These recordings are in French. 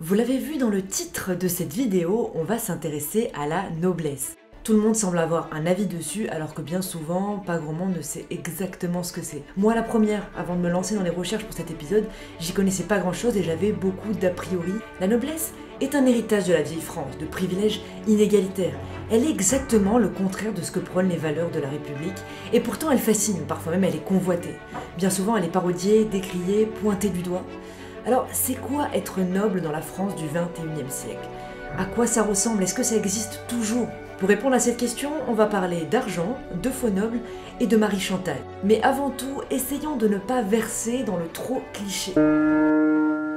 Vous l'avez vu dans le titre de cette vidéo, on va s'intéresser à la noblesse. Tout le monde semble avoir un avis dessus, alors que bien souvent, pas grand monde ne sait exactement ce que c'est. Moi, la première, avant de me lancer dans les recherches pour cet épisode, j'y connaissais pas grand chose et j'avais beaucoup d'a priori. La noblesse est un héritage de la vieille France, de privilèges inégalitaires. Elle est exactement le contraire de ce que prônent les valeurs de la République, et pourtant elle fascine, parfois même elle est convoitée. Bien souvent elle est parodiée, décriée, pointée du doigt. Alors c'est quoi être noble dans la France du 21e siècle? À quoi ça ressemble? Est-ce que ça existe toujours? Pour répondre à cette question, on va parler d'argent, de faux nobles et de Marie Chantal. Mais avant tout, essayons de ne pas verser dans le trop cliché.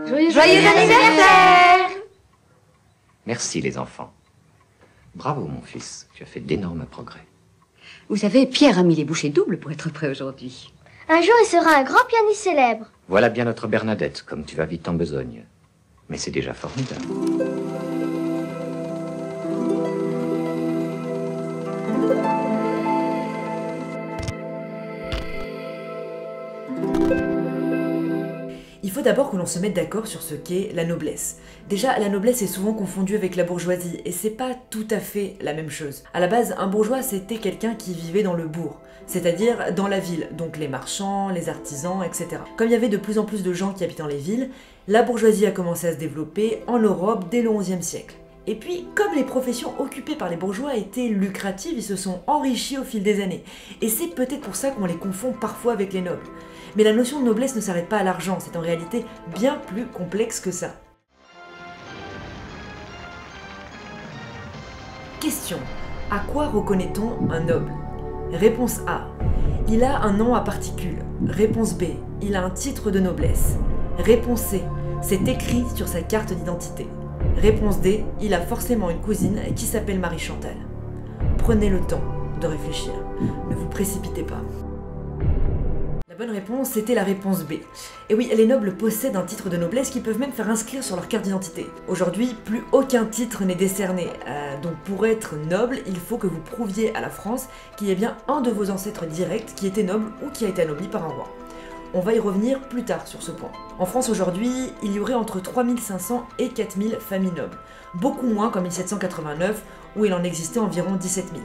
Joyeux anniversaire! Merci les enfants. Bravo mon fils, tu as fait d'énormes progrès. Vous savez, Pierre a mis les bouchées doubles pour être prêt aujourd'hui. Un jour, il sera un grand pianiste célèbre. Voilà bien notre Bernadette, comme tu vas vite en besogne. Mais c'est déjà formidable. Il faut d'abord que l'on se mette d'accord sur ce qu'est la noblesse. Déjà, la noblesse est souvent confondue avec la bourgeoisie, et c'est pas tout à fait la même chose. À la base, un bourgeois c'était quelqu'un qui vivait dans le bourg, c'est-à-dire dans la ville, donc les marchands, les artisans, etc. Comme il y avait de plus en plus de gens qui habitent dans les villes, la bourgeoisie a commencé à se développer en Europe dès le XIe siècle. Et puis, comme les professions occupées par les bourgeois étaient lucratives, ils se sont enrichis au fil des années. Et c'est peut-être pour ça qu'on les confond parfois avec les nobles. Mais la notion de noblesse ne s'arrête pas à l'argent, c'est en réalité bien plus complexe que ça. Question. À quoi reconnaît-on un noble? Réponse A. Il a un nom à particules. Réponse B. Il a un titre de noblesse. Réponse C. C'est écrit sur sa carte d'identité. Réponse D. Il a forcément une cousine qui s'appelle Marie Chantal. Prenez le temps de réfléchir. Ne vous précipitez pas. La bonne réponse, c'était la réponse B. Et oui, les nobles possèdent un titre de noblesse qu'ils peuvent même faire inscrire sur leur carte d'identité. Aujourd'hui, plus aucun titre n'est décerné. Donc pour être noble, il faut que vous prouviez à la France qu'il y a bien un de vos ancêtres directs qui était noble ou qui a été anobli par un roi. On va y revenir plus tard sur ce point. En France aujourd'hui, il y aurait entre 3500 et 4000 familles nobles. Beaucoup moins qu'en 1789, où il en existait environ 17 000.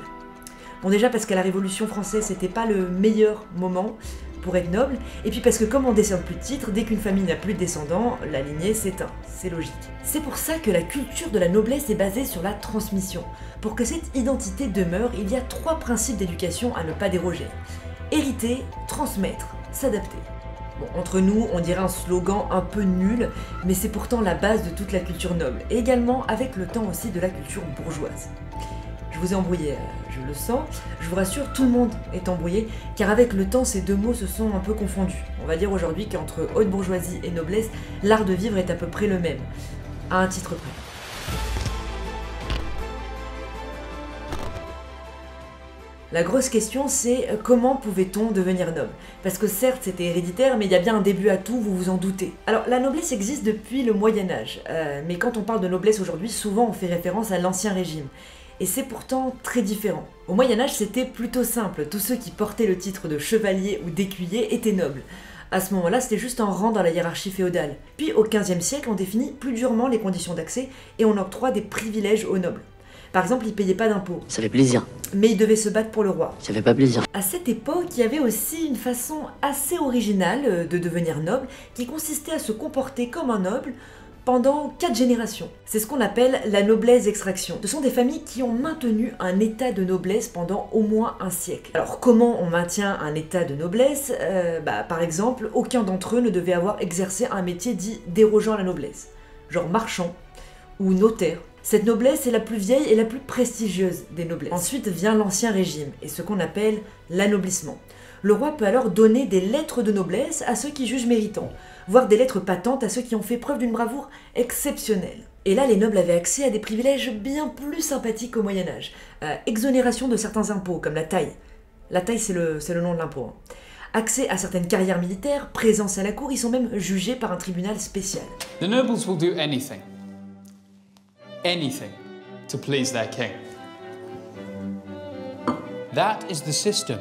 Bon, déjà parce qu'à la Révolution française, c'était pas le meilleur moment pour être noble, et puis parce que comme on décerne plus de titres, dès qu'une famille n'a plus de descendants, la lignée s'éteint, c'est logique. C'est pour ça que la culture de la noblesse est basée sur la transmission. Pour que cette identité demeure, il y a 3 principes d'éducation à ne pas déroger. Hériter, transmettre, s'adapter. Bon, entre nous, on dirait un slogan un peu nul, mais c'est pourtant la base de toute la culture noble, et également avec le temps aussi de la culture bourgeoise. Je vous ai embrouillé, je le sens. Je vous rassure, tout le monde est embrouillé, car avec le temps, ces deux mots se sont un peu confondus. On va dire aujourd'hui qu'entre haute bourgeoisie et noblesse, l'art de vivre est à peu près le même, à un titre près. La grosse question, c'est comment pouvait-on devenir noble? Parce que certes, c'était héréditaire, mais il y a bien un début à tout, vous vous en doutez. Alors, la noblesse existe depuis le Moyen-Âge, mais quand on parle de noblesse aujourd'hui, souvent on fait référence à l'Ancien Régime. Et c'est pourtant très différent. Au Moyen-Âge, c'était plutôt simple. Tous ceux qui portaient le titre de chevalier ou d'écuyer étaient nobles. À ce moment-là, c'était juste un rang dans la hiérarchie féodale. Puis au XVe siècle, on définit plus durement les conditions d'accès et on octroie des privilèges aux nobles. Par exemple, ils payaient pas d'impôts. Ça fait plaisir. Mais ils devaient se battre pour le roi. Ça fait pas plaisir. À cette époque, il y avait aussi une façon assez originale de devenir noble qui consistait à se comporter comme un noble pendant 4 générations. C'est ce qu'on appelle la noblesse d'extraction. Ce sont des familles qui ont maintenu un état de noblesse pendant au moins un siècle. Alors comment on maintient un état de noblesse? Par exemple, aucun d'entre eux ne devait avoir exercé un métier dit dérogeant à la noblesse, genre marchand ou notaire. Cette noblesse est la plus vieille et la plus prestigieuse des noblesses. Ensuite vient l'Ancien Régime et ce qu'on appelle l'anoblissement. Le roi peut alors donner des lettres de noblesse à ceux qui jugent méritants, voire des lettres patentes à ceux qui ont fait preuve d'une bravoure exceptionnelle. Et là, les nobles avaient accès à des privilèges bien plus sympathiques qu'au Moyen-Âge. Exonération de certains impôts, comme la taille. La taille, c'est le nom de l'impôt. Accès à certaines carrières militaires, présence à la cour, ils sont même jugés par un tribunal spécial. The nobles will do anything to please their king. That is the system.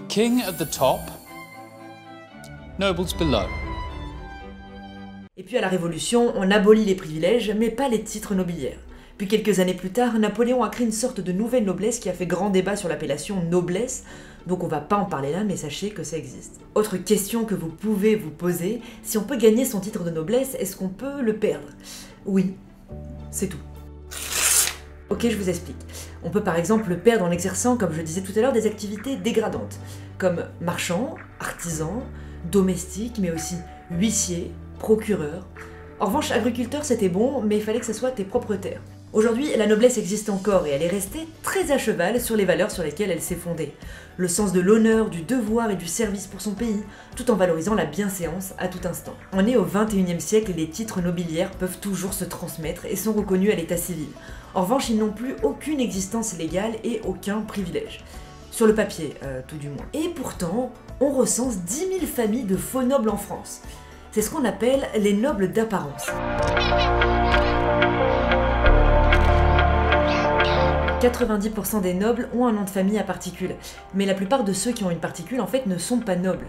King at the top, nobles below. Et puis à la Révolution, on abolit les privilèges, mais pas les titres nobiliaires. Puis quelques années plus tard, Napoléon a créé une sorte de nouvelle noblesse qui a fait grand débat sur l'appellation noblesse, donc on va pas en parler là, mais sachez que ça existe. Autre question que vous pouvez vous poser, si on peut gagner son titre de noblesse, est-ce qu'on peut le perdre? Oui, c'est tout. Ok, je vous explique. On peut par exemple le perdre en exerçant, comme je disais tout à l'heure, des activités dégradantes, comme marchand, artisan, domestique, mais aussi huissier, procureur. En revanche, agriculteur c'était bon, mais il fallait que ça soit tes propres terres. Aujourd'hui, la noblesse existe encore et elle est restée très à cheval sur les valeurs sur lesquelles elle s'est fondée. Le sens de l'honneur, du devoir et du service pour son pays, tout en valorisant la bienséance à tout instant. On est au XXIe siècle et les titres nobiliaires peuvent toujours se transmettre et sont reconnus à l'état civil. En revanche, ils n'ont plus aucune existence légale et aucun privilège. Sur le papier, tout du moins. Et pourtant, on recense 10 000 familles de faux nobles en France. C'est ce qu'on appelle les nobles d'apparence. 90% des nobles ont un nom de famille à particules, mais la plupart de ceux qui ont une particule en fait ne sont pas nobles.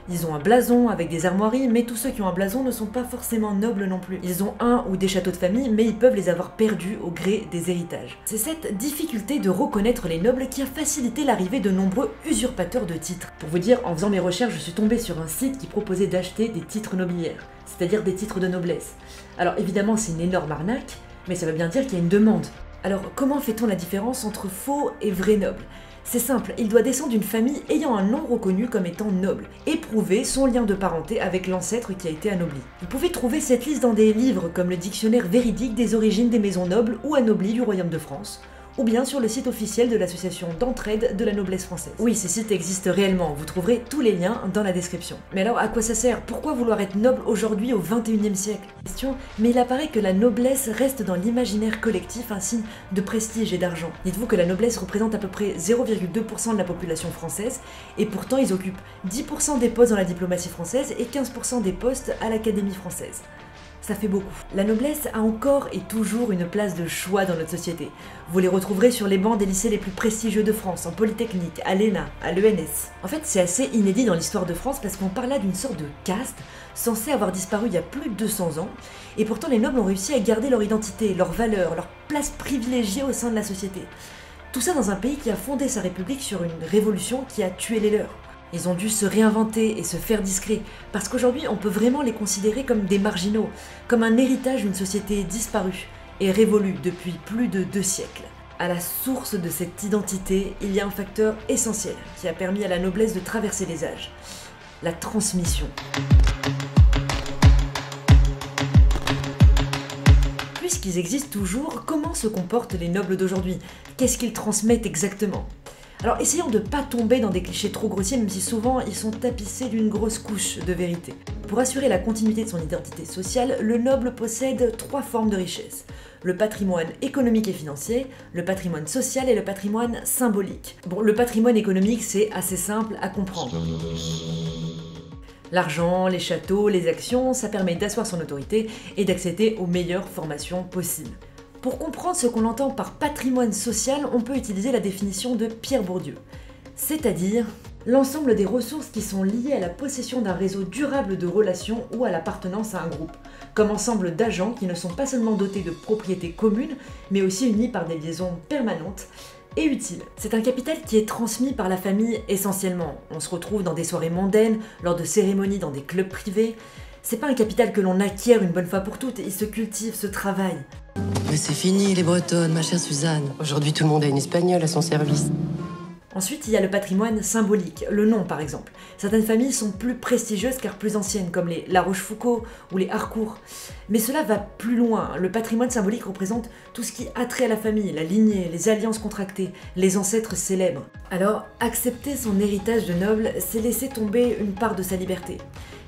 Ils ont un blason avec des armoiries, mais tous ceux qui ont un blason ne sont pas forcément nobles non plus. Ils ont un ou des châteaux de famille, mais ils peuvent les avoir perdus au gré des héritages. C'est cette difficulté de reconnaître les nobles qui a facilité l'arrivée de nombreux usurpateurs de titres. Pour vous dire, en faisant mes recherches, je suis tombée sur un site qui proposait d'acheter des titres nobiliaires, c'est-à-dire des titres de noblesse. Alors évidemment c'est une énorme arnaque, mais ça veut bien dire qu'il y a une demande. Alors comment fait-on la différence entre faux et vrai noble? C'est simple, il doit descendre d'une famille ayant un nom reconnu comme étant noble, et prouver son lien de parenté avec l'ancêtre qui a été anobli. Vous pouvez trouver cette liste dans des livres comme le dictionnaire véridique des origines des maisons nobles ou anoblies du Royaume de France, ou bien sur le site officiel de l'association d'entraide de la noblesse française. Oui, ces sites existent réellement, vous trouverez tous les liens dans la description. Mais alors, à quoi ça sert? Pourquoi vouloir être noble aujourd'hui au XXIe siècle? Question, mais il apparaît que la noblesse reste dans l'imaginaire collectif un signe de prestige et d'argent. Dites-vous que la noblesse représente à peu près 0,2% de la population française, et pourtant ils occupent 10% des postes dans la diplomatie française et 15% des postes à l'Académie française. Ça fait beaucoup. La noblesse a encore et toujours une place de choix dans notre société. Vous les retrouverez sur les bancs des lycées les plus prestigieux de France, en Polytechnique, à l'ENA, à l'ENS. En fait, c'est assez inédit dans l'histoire de France parce qu'on parle là d'une sorte de caste censée avoir disparu il y a plus de 200 ans, et pourtant les nobles ont réussi à garder leur identité, leurs valeurs, leur place privilégiée au sein de la société. Tout ça dans un pays qui a fondé sa république sur une révolution qui a tué les leurs. Ils ont dû se réinventer et se faire discrets, parce qu'aujourd'hui on peut vraiment les considérer comme des marginaux, comme un héritage d'une société disparue et révolue depuis plus de 2 siècles. À la source de cette identité, il y a un facteur essentiel qui a permis à la noblesse de traverser les âges, la transmission. Puisqu'ils existent toujours, comment se comportent les nobles d'aujourd'hui? Qu'est-ce qu'ils transmettent exactement? Alors essayons de ne pas tomber dans des clichés trop grossiers, même si souvent ils sont tapissés d'une grosse couche de vérité. Pour assurer la continuité de son identité sociale, le noble possède 3 formes de richesse. Le patrimoine économique et financier, le patrimoine social et le patrimoine symbolique. Bon, le patrimoine économique c'est assez simple à comprendre. L'argent, les châteaux, les actions, ça permet d'asseoir son autorité et d'accéder aux meilleures formations possibles. Pour comprendre ce qu'on entend par patrimoine social, on peut utiliser la définition de Pierre Bourdieu, c'est-à-dire l'ensemble des ressources qui sont liées à la possession d'un réseau durable de relations ou à l'appartenance à un groupe, comme ensemble d'agents qui ne sont pas seulement dotés de propriétés communes, mais aussi unis par des liaisons permanentes et utiles. C'est un capital qui est transmis par la famille essentiellement. On se retrouve dans des soirées mondaines, lors de cérémonies dans des clubs privés. C'est pas un capital que l'on acquiert une bonne fois pour toutes, il se cultive, se travaille. Mais c'est fini les bretonnes, ma chère Suzanne. Aujourd'hui tout le monde a une espagnole à son service. Ensuite, il y a le patrimoine symbolique, le nom par exemple. Certaines familles sont plus prestigieuses car plus anciennes, comme les La Rochefoucauld ou les Harcourt. Mais cela va plus loin. Le patrimoine symbolique représente tout ce qui a trait à la famille, la lignée, les alliances contractées, les ancêtres célèbres. Alors, accepter son héritage de noble, c'est laisser tomber une part de sa liberté.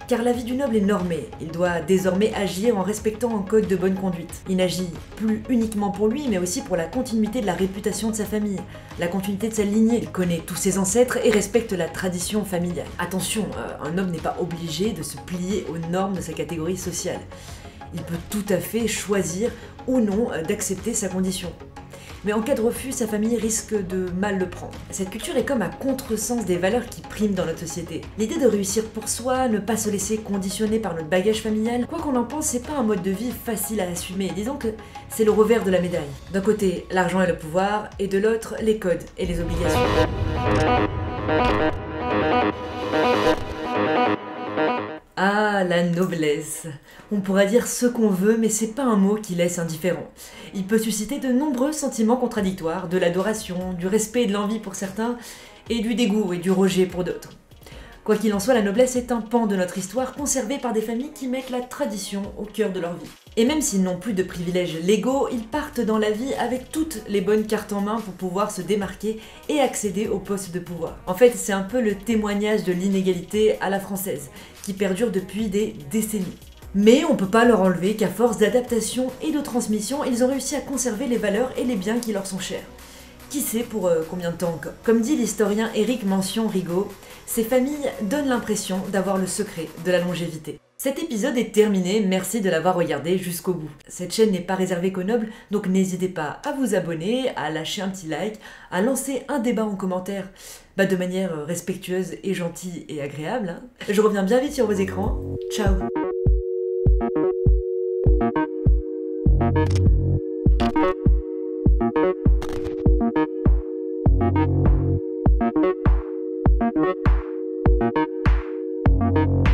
Car la vie du noble est normée, il doit désormais agir en respectant un code de bonne conduite. Il n'agit plus uniquement pour lui, mais aussi pour la continuité de la réputation de sa famille, la continuité de sa lignée. Il connaît tous ses ancêtres et respecte la tradition familiale. Attention, un homme n'est pas obligé de se plier aux normes de sa catégorie sociale. Il peut tout à fait choisir ou non d'accepter sa condition. mais en cas de refus, sa famille risque de mal le prendre. Cette culture est comme à contresens des valeurs qui priment dans notre société. L'idée de réussir pour soi, ne pas se laisser conditionner par notre bagage familial, quoi qu'on en pense, c'est pas un mode de vie facile à assumer. Disons que c'est le revers de la médaille. D'un côté, l'argent et le pouvoir, et de l'autre, les codes et les obligations. Ah, la noblesse. On pourra dire ce qu'on veut, mais c'est pas un mot qui laisse indifférent. Il peut susciter de nombreux sentiments contradictoires, de l'adoration, du respect et de l'envie pour certains, et du dégoût et du rejet pour d'autres. Quoi qu'il en soit, la noblesse est un pan de notre histoire conservé par des familles qui mettent la tradition au cœur de leur vie. Et même s'ils n'ont plus de privilèges légaux, ils partent dans la vie avec toutes les bonnes cartes en main pour pouvoir se démarquer et accéder aux postes de pouvoir. En fait, c'est un peu le témoignage de l'inégalité à la française, qui perdure depuis des décennies. Mais on peut pas leur enlever qu'à force d'adaptation et de transmission, ils ont réussi à conserver les valeurs et les biens qui leur sont chers. Qui sait pour combien de temps encore. Comme dit l'historien Éric Mention-Rigaud, ces familles donnent l'impression d'avoir le secret de la longévité. Cet épisode est terminé, merci de l'avoir regardé jusqu'au bout. Cette chaîne n'est pas réservée qu'aux nobles, donc n'hésitez pas à vous abonner, à lâcher un petit like, à lancer un débat en commentaire, de manière respectueuse et gentille et agréable. Je reviens bien vite sur vos écrans, ciao. Thank you.